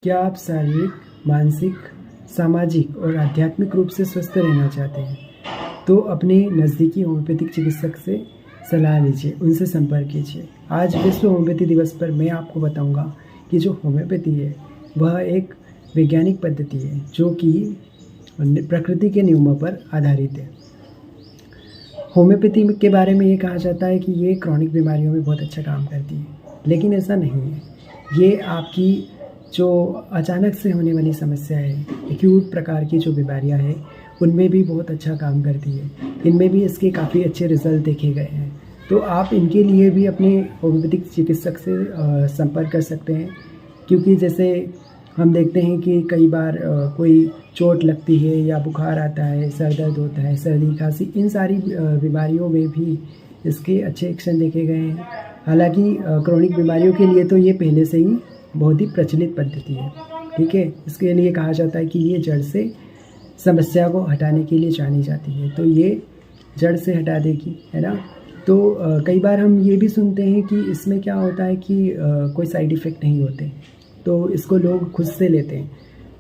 क्या आप शारीरिक, मानसिक, सामाजिक और आध्यात्मिक रूप से स्वस्थ रहना चाहते हैं? तो अपने नज़दीकी होम्योपैथिक चिकित्सक से सलाह लीजिए, उनसे संपर्क कीजिए। आज विश्व होम्योपैथी दिवस पर मैं आपको बताऊंगा कि जो होम्योपैथी है वह एक वैज्ञानिक पद्धति है जो कि प्रकृति के नियमों पर आधारित है। होम्योपैथी के बारे में ये कहा जाता है कि ये क्रॉनिक बीमारियों में बहुत अच्छा काम करती है, लेकिन ऐसा नहीं है। ये आपकी जो अचानक से होने वाली समस्या है, एक्यूट प्रकार की जो बीमारियां हैं, उनमें भी बहुत अच्छा काम करती है। इनमें भी इसके काफ़ी अच्छे रिजल्ट देखे गए हैं। तो आप इनके लिए भी अपने होम्योपैथिक चिकित्सक से संपर्क कर सकते हैं, क्योंकि जैसे हम देखते हैं कि कई बार कोई चोट लगती है या बुखार आता है, सर दर्द होता है, सर्दी खांसी, इन सारी बीमारियों में भी इसके अच्छे एक्शन देखे गए हैं। हालांकि क्रॉनिक बीमारियों के लिए तो ये पहले से ही बहुत ही प्रचलित पद्धति है, ठीक है। इसके लिए कहा जाता है कि ये जड़ से समस्या को हटाने के लिए जानी जाती है, तो ये जड़ से हटा देगी, है ना। तो कई बार हम ये भी सुनते हैं कि इसमें क्या होता है कि कोई साइड इफ़ेक्ट नहीं होते, तो इसको लोग खुद से लेते हैं।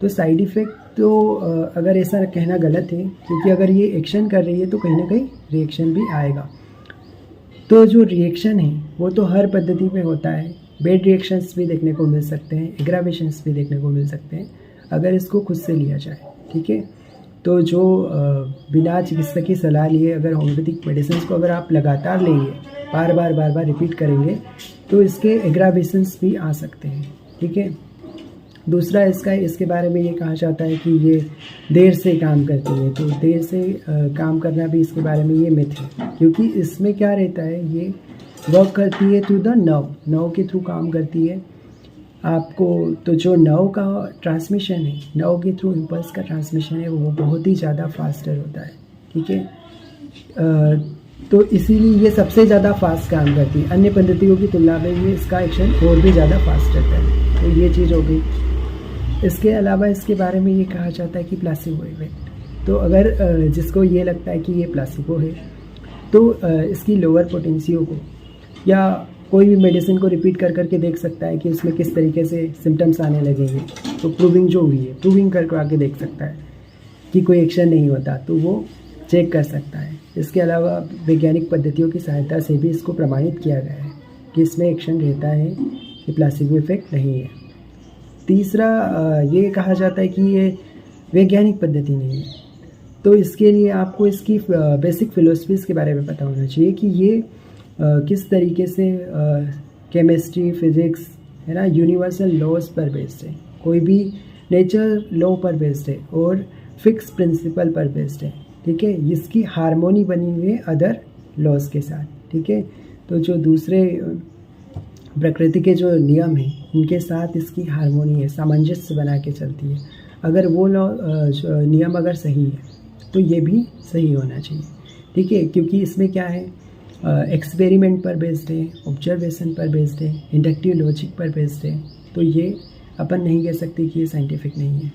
तो साइड इफ़ेक्ट तो अगर ऐसा कहना गलत है, क्योंकि अगर ये एक्शन कर रही है तो कहीं ना कहीं रिएक्शन भी आएगा। तो जो रिएक्शन है वो तो हर पद्धति में होता है। बैड रिएक्शंस भी देखने को मिल सकते हैं, एग्रावेशंस भी देखने को मिल सकते हैं, अगर इसको खुद से लिया जाए, ठीक है। तो जो बिना चिकित्सक की सलाह लिए अगर होम्योपैथिक मेडिसिन को अगर आप लगातार लेंगे, बार बार रिपीट करेंगे, तो इसके एग्रावेशंस भी आ सकते हैं, ठीक है। दूसरा इसके बारे में ये कहा जाता है कि ये देर से काम करती है, तो देर से काम करना भी इसके बारे में ये मिथ है, क्योंकि इसमें क्या रहता है, ये वर्क करती है थ्रू द नर्व के थ्रू काम करती है आपको। तो जो नर्व का ट्रांसमिशन है, नर्व के थ्रू इम्पल्स का ट्रांसमिशन है, वो बहुत ही ज़्यादा फास्टर होता है, ठीक है। तो इसीलिए ये सबसे ज़्यादा फास्ट काम करती है। अन्य पद्धतियों की तुलना में ये इसका एक्शन और भी ज़्यादा फास्ट रहता है, तो ये चीज़ हो गई। इसके अलावा इसके बारे में ये कहा जाता है कि प्लासिबो इफेक्ट। तो अगर जिसको ये लगता है कि ये प्लासिबो है, तो इसकी लोअर पोटेंसियों को या कोई भी मेडिसिन को रिपीट कर करके देख सकता है कि उसमें किस तरीके से सिम्टम्स आने लगेंगे। तो प्रूविंग जो हुई है, प्रूविंग करके आके देख सकता है कि कोई एक्शन नहीं होता, तो वो चेक कर सकता है। इसके अलावा वैज्ञानिक पद्धतियों की सहायता से भी इसको प्रमाणित किया गया है कि इसमें एक्शन रहता है, कि प्लासिबो इफेक्ट नहीं है। तीसरा ये कहा जाता है कि ये वैज्ञानिक पद्धति नहीं है, तो इसके लिए आपको इसकी बेसिक फिलोसफीज़ के बारे में पता होना चाहिए कि ये किस तरीके से केमिस्ट्री, फिज़िक्स, है ना, यूनिवर्सल लॉज पर बेस्ड है, कोई भी नेचर लॉ पर बेस्ड है और फिक्स प्रिंसिपल पर बेस्ड है, ठीक है। इसकी हारमोनी बनी हुई है अदर लॉज के साथ, ठीक है। तो जो दूसरे प्रकृति के जो नियम हैं, उनके साथ इसकी हारमोनी है, सामंजस्य बना के चलती है। अगर वो नियम अगर सही है तो ये भी सही होना चाहिए, ठीक है। क्योंकि इसमें क्या है, एक्सपेरिमेंट पर बेस्ड है, ऑब्जर्वेशन पर बेस्ड है, इंडक्टिव लॉजिक पर बेस्ड है, तो ये अपन नहीं कह सकते कि ये साइंटिफिक नहीं है।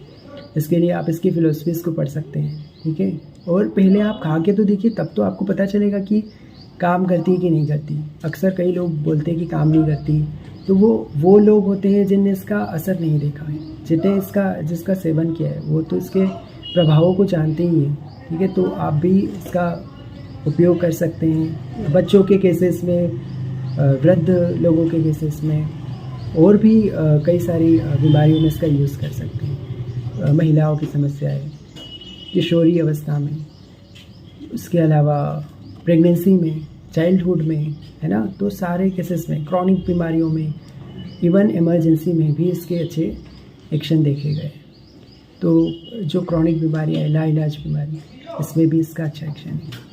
इसके लिए आप इसकी फ़िलोसफीज़ को पढ़ सकते हैं, ठीक है। और पहले आप खा के तो देखिए, तब तो आपको पता चलेगा कि काम करती है कि नहीं करती। अक्सर कई लोग बोलते हैं कि काम नहीं करती, तो वो लोग होते हैं जिनने इसका असर नहीं देखा है। जिसका सेवन किया है वो तो इसके प्रभावों को जानते ही हैं, ठीक है। तो आप भी इसका उपयोग कर सकते हैं बच्चों के केसेस में, वृद्ध लोगों के केसेस में, और भी कई सारी बीमारियों में इसका यूज़ कर सकते हैं। महिलाओं की समस्या है, किशोरी अवस्था में, उसके अलावा प्रेगनेंसी में, चाइल्डहुड में, है ना। तो सारे केसेस में, क्रॉनिक बीमारियों में, इवन इमरजेंसी में भी इसके अच्छे एक्शन देखे गए। तो जो क्रॉनिक बीमारियाँ है, लाइलाज बीमारी, इसमें भी इसका अच्छा एक्शन है।